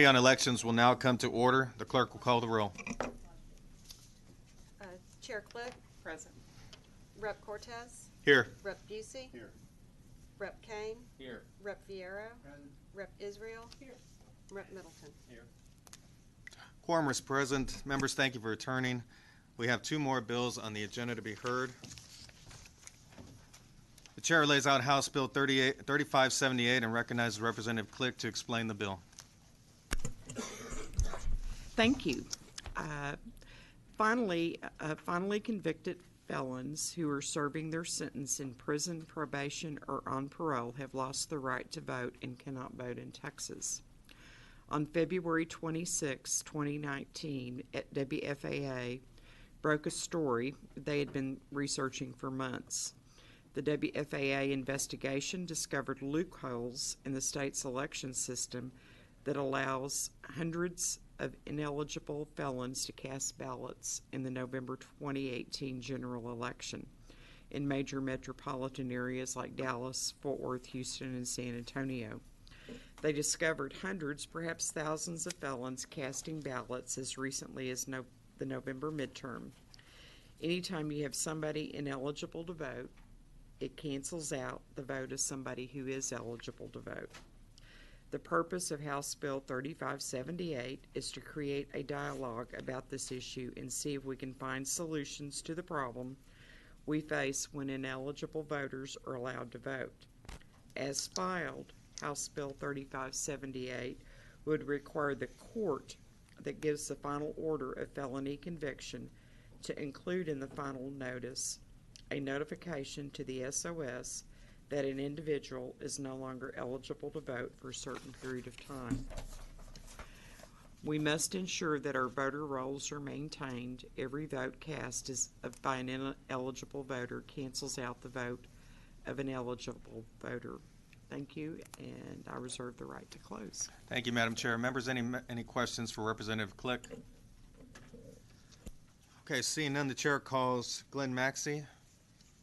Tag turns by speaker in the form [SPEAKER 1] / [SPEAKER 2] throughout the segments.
[SPEAKER 1] On elections will now come to order. The clerk will call the roll.
[SPEAKER 2] Chair Click.
[SPEAKER 3] Present.
[SPEAKER 2] Rep Cortez.
[SPEAKER 1] Here.
[SPEAKER 2] Rep Busey.
[SPEAKER 3] Here.
[SPEAKER 2] Rep Kane.
[SPEAKER 3] Here.
[SPEAKER 2] Rep Vieira.
[SPEAKER 3] Present.
[SPEAKER 2] Rep Israel.
[SPEAKER 3] Here.
[SPEAKER 2] Rep Middleton.
[SPEAKER 3] Here.
[SPEAKER 1] Quorum is present. Members, thank you for returning. We have two more bills on the agenda to be heard. The chair lays out House Bill 3578 and recognizes Representative Click to explain the bill.
[SPEAKER 4] Thank you. Finally convicted felons who are serving their sentence in prison, probation, or on parole have lost the right to vote and cannot vote in Texas. On February 26, 2019, at WFAA broke a story they had been researching for months. The WFAA investigation discovered loopholes in the state's election system that allows hundreds of ineligible felons to cast ballots in the November 2018 general election in major metropolitan areas like Dallas, Fort Worth, Houston, and San Antonio. They discovered hundreds, perhaps thousands of felons casting ballots as recently as the November midterm. Anytime you have somebody ineligible to vote, it cancels out the vote of somebody who is eligible to vote. The purpose of House Bill 3578 is to create a dialogue about this issue and see if we can find solutions to the problem we face when ineligible voters are allowed to vote. As filed, House Bill 3578 would require the court that gives the final order of felony conviction to include in the final notice a notification to the SOS that an individual is no longer eligible to vote for a certain period of time. We must ensure that our voter rolls are maintained. Every vote cast by an ineligible voter cancels out the vote of an eligible voter. Thank you, and I reserve the right to close.
[SPEAKER 1] Thank you, Madam Chair. Members, any questions for Representative Click? Okay, seeing none, the chair calls Glenn Maxey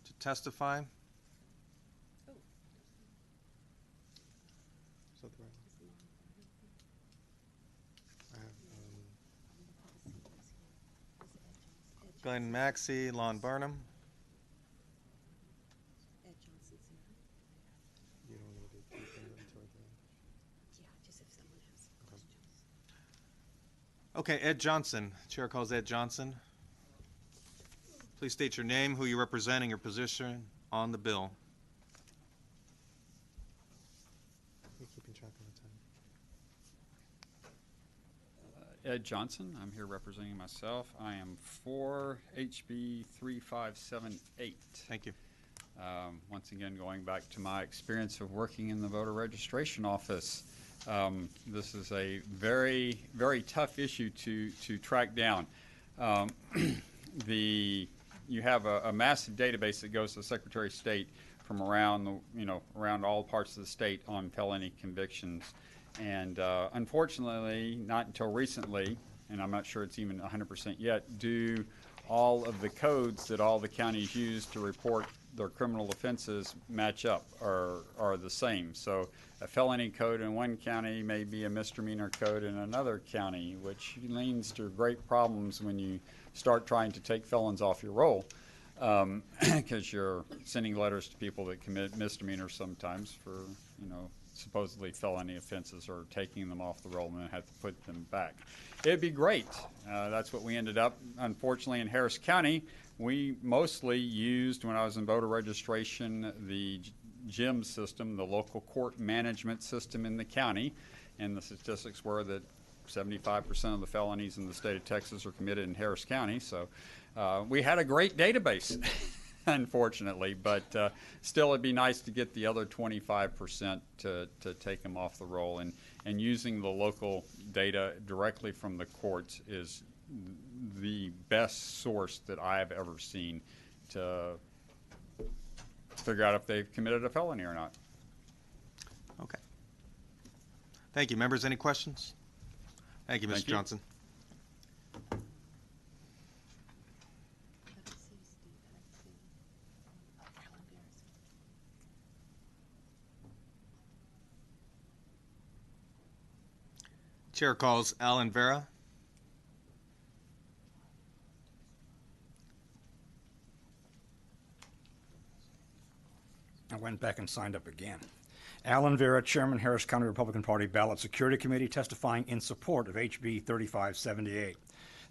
[SPEAKER 1] to testify. Glenn Maxey, Lon Burnham.
[SPEAKER 2] Ed Johnson's here.
[SPEAKER 1] You don't need to keep inventory.
[SPEAKER 2] Yeah, just if someone has questions.
[SPEAKER 1] Okay, Ed Johnson. Chair calls Ed Johnson. Please state your name, who you're representing, your position on the bill. You're keeping track of the time.
[SPEAKER 5] Ed Johnson. I'm here representing myself. I am for HB 3578.
[SPEAKER 1] Thank you.
[SPEAKER 5] Once again, going back to my experience of working in the voter registration office, this is a very, very tough issue to track down. You have a massive database that goes to the Secretary of State from around around all parts of the state on felony convictions. And unfortunately, not until recently, and I'm not sure it's even 100% yet, do all of the codes that all the counties use to report their criminal offenses match up or are the same. So a felony code in one county may be a misdemeanor code in another county, which leads to great problems when you start trying to take felons off your roll, because you're sending letters to people that commit misdemeanors sometimes for, supposedly felony offenses, or taking them off the roll and then have to put them back. It'd be great. That's what we ended up. Unfortunately, in Harris County, we mostly used, when I was in voter registration, the GIM system, the local court management system in the county, and the statistics were that 75% of the felonies in the state of Texas are committed in Harris County. So we had a great database. Unfortunately, but still it'd be nice to get the other 25% to take them off the roll, and using the local data directly from the courts is the best source that I have ever seen to figure out if they've committed a felony or not.
[SPEAKER 1] Okay. Thank you. Members, any questions? Thank you, Mr. Johnson. Chair calls Alan Vera.
[SPEAKER 3] I went back and signed up again. Alan Vera, Chairman, Harris County Republican Party Ballot Security Committee, testifying in support of HB 3578.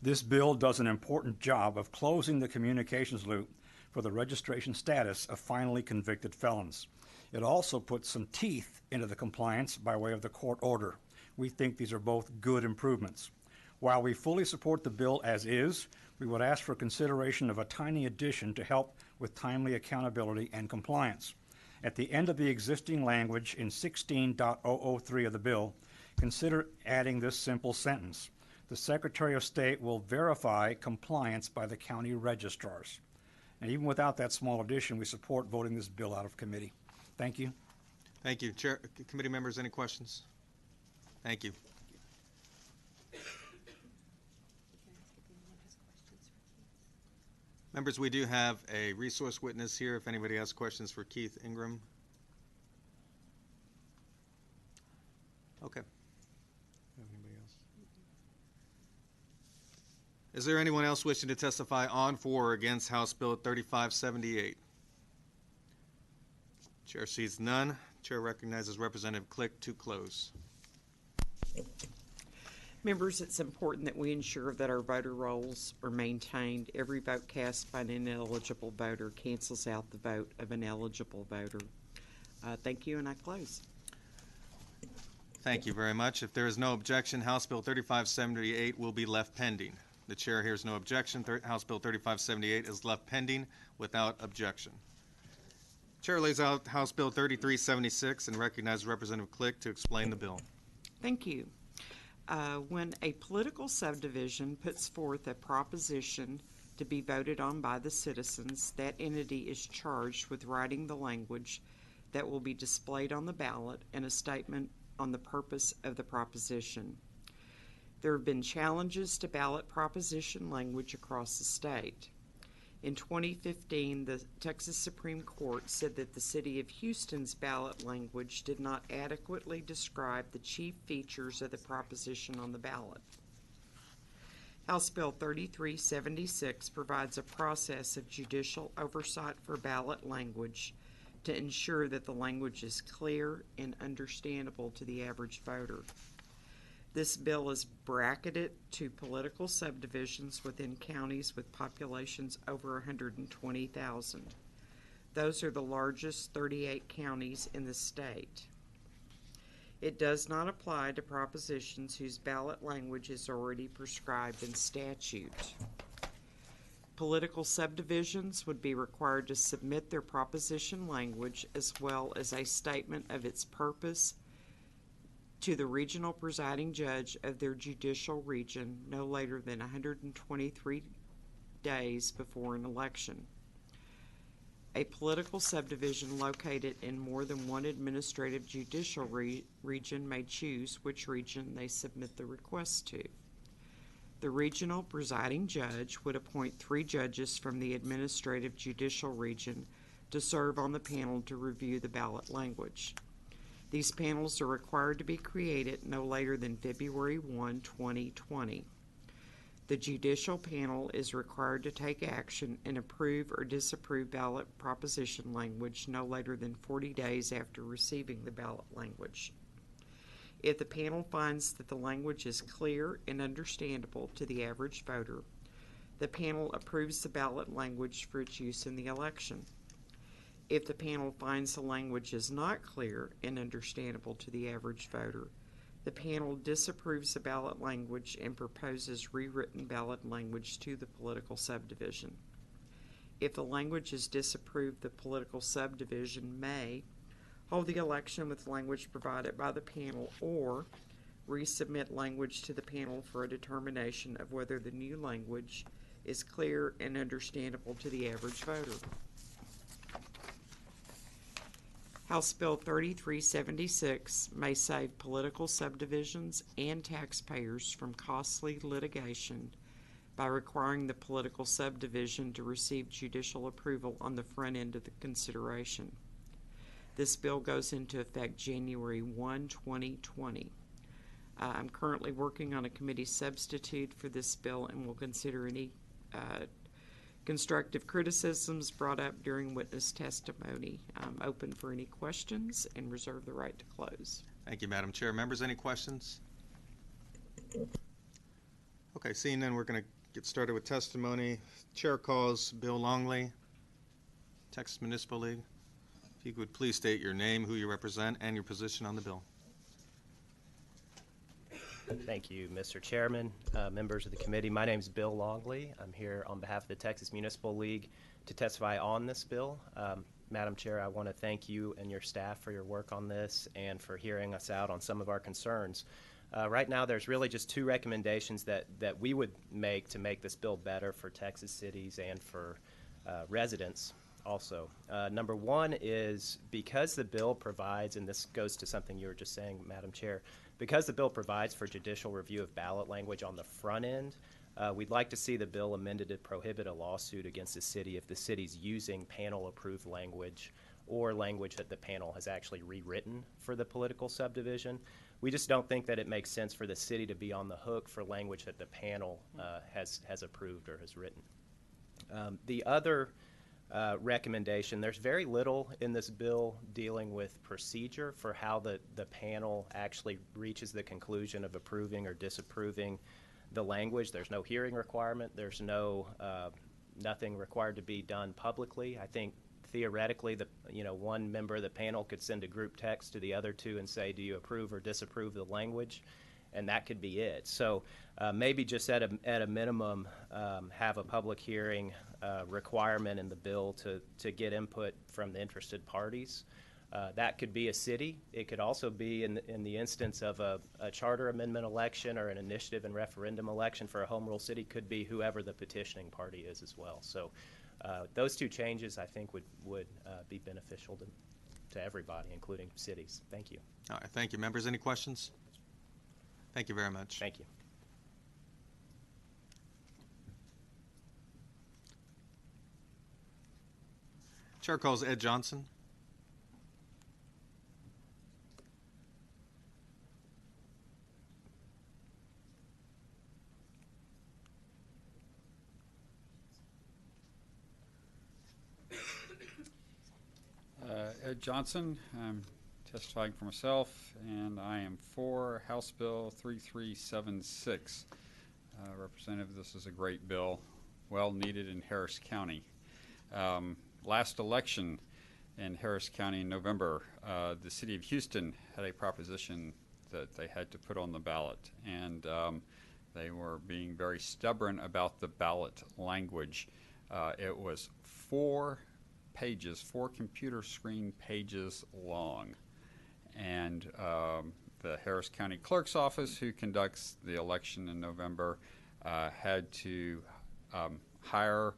[SPEAKER 3] This bill does an important job of closing the communications loop for the registration status of finally convicted felons. It also puts some teeth into the compliance by way of the court order. We think these are both good improvements. While we fully support the bill as is, we would ask for consideration of a tiny addition to help with timely accountability and compliance. At the end of the existing language in 16.003 of the bill, consider adding this simple sentence: the Secretary of State will verify compliance by the county registrars. And even without that small addition, we support voting this bill out of committee. Thank you.
[SPEAKER 1] Thank you. Chair, committee members, any questions? Thank you.
[SPEAKER 2] Can I ask if anyone has questions for Keith?
[SPEAKER 1] Members, we do have a resource witness here if anybody has questions for Keith Ingram. Okay. Anybody else? Is there anyone else wishing to testify on, for, or against House Bill 3578? Chair sees none. Chair recognizes Representative Click to close.
[SPEAKER 4] Members, it's important that we ensure that our voter rolls are maintained. Every vote cast by an ineligible voter cancels out the vote of an eligible voter. Thank you, and I close.
[SPEAKER 1] Thank you very much. If there is no objection, House Bill 3578 will be left pending. The chair hears no objection. House Bill 3578 is left pending without objection. Chair lays out House Bill 3376 and recognizes Representative Click to explain the bill.
[SPEAKER 4] Thank you. When a political subdivision puts forth a proposition to be voted on by the citizens, that entity is charged with writing the language that will be displayed on the ballot and a statement on the purpose of the proposition. There have been challenges to ballot proposition language across the state. In 2015, the Texas Supreme Court said that the City of Houston's ballot language did not adequately describe the chief features of the proposition on the ballot. House Bill 3376 provides a process of judicial oversight for ballot language to ensure that the language is clear and understandable to the average voter. This bill is bracketed to political subdivisions within counties with populations over 120,000. Those are the largest 38 counties in the state. It does not apply to propositions whose ballot language is already prescribed in statute. Political subdivisions would be required to submit their proposition language as well as a statement of its purpose to the regional presiding judge of their judicial region no later than 123 days before an election. A political subdivision located in more than one administrative judicial region may choose which region they submit the request to. The regional presiding judge would appoint 3 judges from the administrative judicial region to serve on the panel to review the ballot language. These panels are required to be created no later than February 1, 2020. The judicial panel is required to take action and approve or disapprove ballot proposition language no later than 40 days after receiving the ballot language. If the panel finds that the language is clear and understandable to the average voter, the panel approves the ballot language for its use in the election. If the panel finds the language is not clear and understandable to the average voter, the panel disapproves the ballot language and proposes rewritten ballot language to the political subdivision. If the language is disapproved, the political subdivision may hold the election with language provided by the panel or resubmit language to the panel for a determination of whether the new language is clear and understandable to the average voter. House Bill 3376 may save political subdivisions and taxpayers from costly litigation by requiring the political subdivision to receive judicial approval on the front end of the consideration. This bill goes into effect January 1, 2020. I'm currently working on a committee substitute for this bill and will consider any constructive criticisms brought up during witness testimony. I'm open for any questions and reserve the right to close.
[SPEAKER 1] Thank you, Madam Chair. Members, any questions? Okay, seeing none, we're going to get started with testimony. Chair calls Bill Longley, Texas Municipal League. If you would please state your name, who you represent, and your position on the bill.
[SPEAKER 6] Thank you, Mr. Chairman, members of the committee. My name is Bill Longley. I'm here on behalf of the Texas Municipal League to testify on this bill. Madam Chair, I want to thank you and your staff for your work on this and for hearing us out on some of our concerns. Right now, there's really just two recommendations that we would make to make this bill better for Texas cities and for residents also. Number one is because the bill provides, and this goes to something you were just saying, Madam Chair, because the bill provides for judicial review of ballot language on the front end, we'd like to see the bill amended to prohibit a lawsuit against the city if the city's using panel-approved language or language that the panel has actually rewritten for the political subdivision. We just don't think that it makes sense for the city to be on the hook for language that the panel has approved or has written. The other recommendation, there's very little in this bill dealing with procedure for how the panel actually reaches the conclusion of approving or disapproving the language. There's no hearing requirement. There's nothing required to be done publicly. I think theoretically, one member of the panel could send a group text to the other two and say, do you approve or disapprove the language? And that could be it. So maybe just at a minimum, have a public hearing requirement in the bill to get input from the interested parties. That could be a city. It could also be in the instance of a charter amendment election or an initiative and referendum election for a home rule city, could be whoever the petitioning party is as well. So those two changes, I think, would be beneficial to everybody, including cities. Thank you.
[SPEAKER 1] All right, thank you. Members, any questions? Thank you very much.
[SPEAKER 6] Thank you.
[SPEAKER 1] Chair calls Ed Johnson.
[SPEAKER 5] Ed Johnson. I'm testifying for myself, and I am for House Bill 3376. Representative, this is a great bill, well needed in Harris County. Last election in Harris County in November, the city of Houston had a proposition that they had to put on the ballot, and they were being very stubborn about the ballot language. It was 4 computer screen pages long. And the Harris County Clerk's Office, who conducts the election in November, had to hire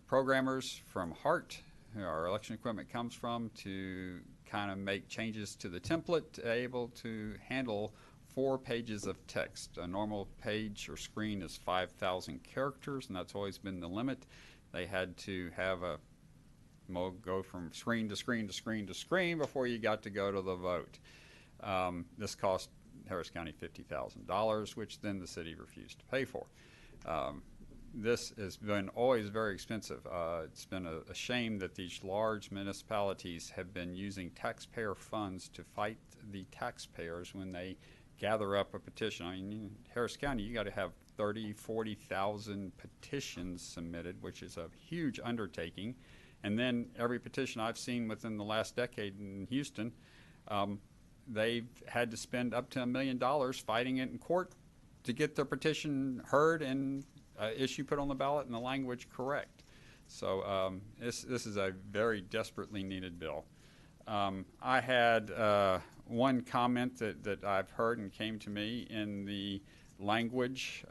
[SPEAKER 5] programmers from Hart, who our election equipment comes from, to kind of make changes to the template, able to handle 4 pages of text. A normal page or screen is 5,000 characters, and that's always been the limit. They had to have go from screen to screen to screen to screen before you got to go to the vote. This cost Harris County $50,000, which then the city refused to pay for. This has been always very expensive. It's been a shame that these large municipalities have been using taxpayer funds to fight the taxpayers when they gather up a petition. I mean, in Harris County, you got to have 30,000, 40,000 petitions submitted, which is a huge undertaking. And then every petition I've seen within the last decade in Houston, they've had to spend up to $1 million fighting it in court to get their petition heard and issue put on the ballot and the language correct. So this is a very desperately needed bill. I had one comment that I've heard and came to me in the language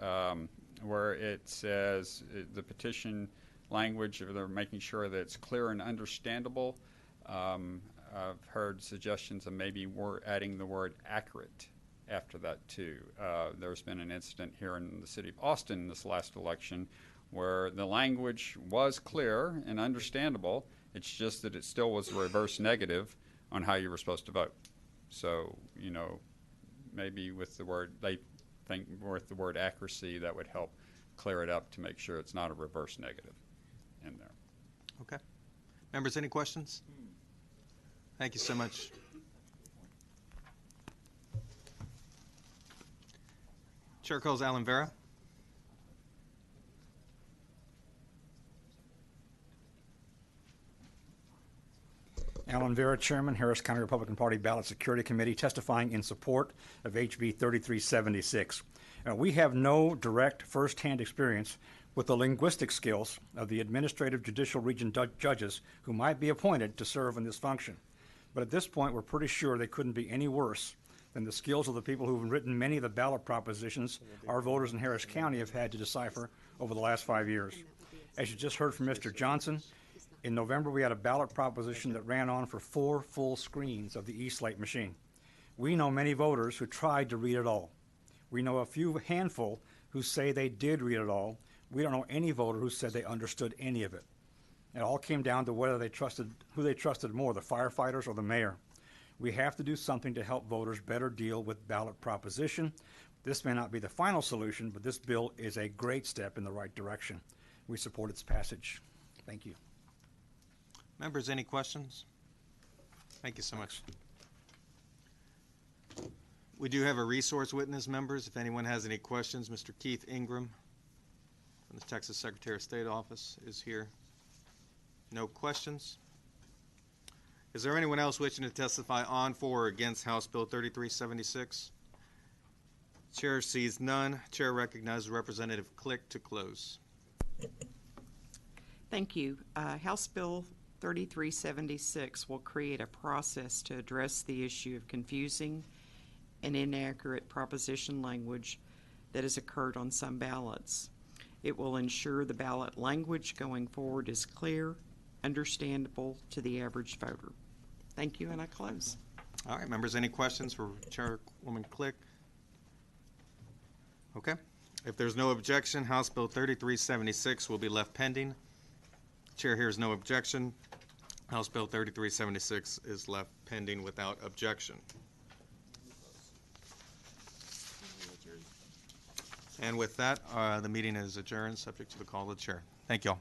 [SPEAKER 5] where it says the petition language, they're making sure that it's clear and understandable. I've heard suggestions of maybe we're adding the word accurate after that too. There's been an incident here in the city of Austin this last election where the language was clear and understandable. It's just that it still was reverse negative on how you were supposed to vote. So, maybe with the word, they think with the word accuracy, that would help clear it up to make sure it's not a reverse negative in there.
[SPEAKER 1] Okay. Members, any questions? Thank you so much. Chair calls Alan Vera.
[SPEAKER 3] Alan Vera, Chairman, Harris County Republican Party Ballot Security Committee, testifying in support of HB 3376. We have no direct first-hand experience with the linguistic skills of the administrative judicial region judges who might be appointed to serve in this function. But at this point, we're pretty sure they couldn't be any worse than the skills of the people who've written many of the ballot propositions our voters in Harris County have had to decipher over the last 5 years. As you just heard from Mr. Johnson, in November we had a ballot proposition that ran on for 4 full screens of the E-Slate machine. We know many voters who tried to read it all. We know a few handful who say they did read it all. We don't know any voter who said they understood any of it. It all came down to whether they trusted, who they trusted more, the firefighters or the mayor. We have to do something to help voters better deal with ballot proposition. This may not be the final solution, but this bill is a great step in the right direction. We support its passage. Thank you.
[SPEAKER 1] Members, any questions? Thank you so much. We do have a resource witness, members. If anyone has any questions, Mr. Keith Ingram from the Texas Secretary of State office is here. No questions? Is there anyone else wishing to testify on, for, or against House Bill 3376? Chair sees none. Chair recognizes Representative Click to close.
[SPEAKER 4] Thank you. House Bill 3376 will create a process to address the issue of confusing and inaccurate proposition language that has occurred on some ballots. It will ensure the ballot language going forward is clear, understandable to the average voter. Thank you, and I close.
[SPEAKER 1] All right, members, any questions for Chairwoman Click? Okay. If there's no objection, House Bill 3376 will be left pending. Chair hears no objection. House Bill 3376 is left pending without objection. And with that, the meeting is adjourned, subject to the call of the chair. Thank you all.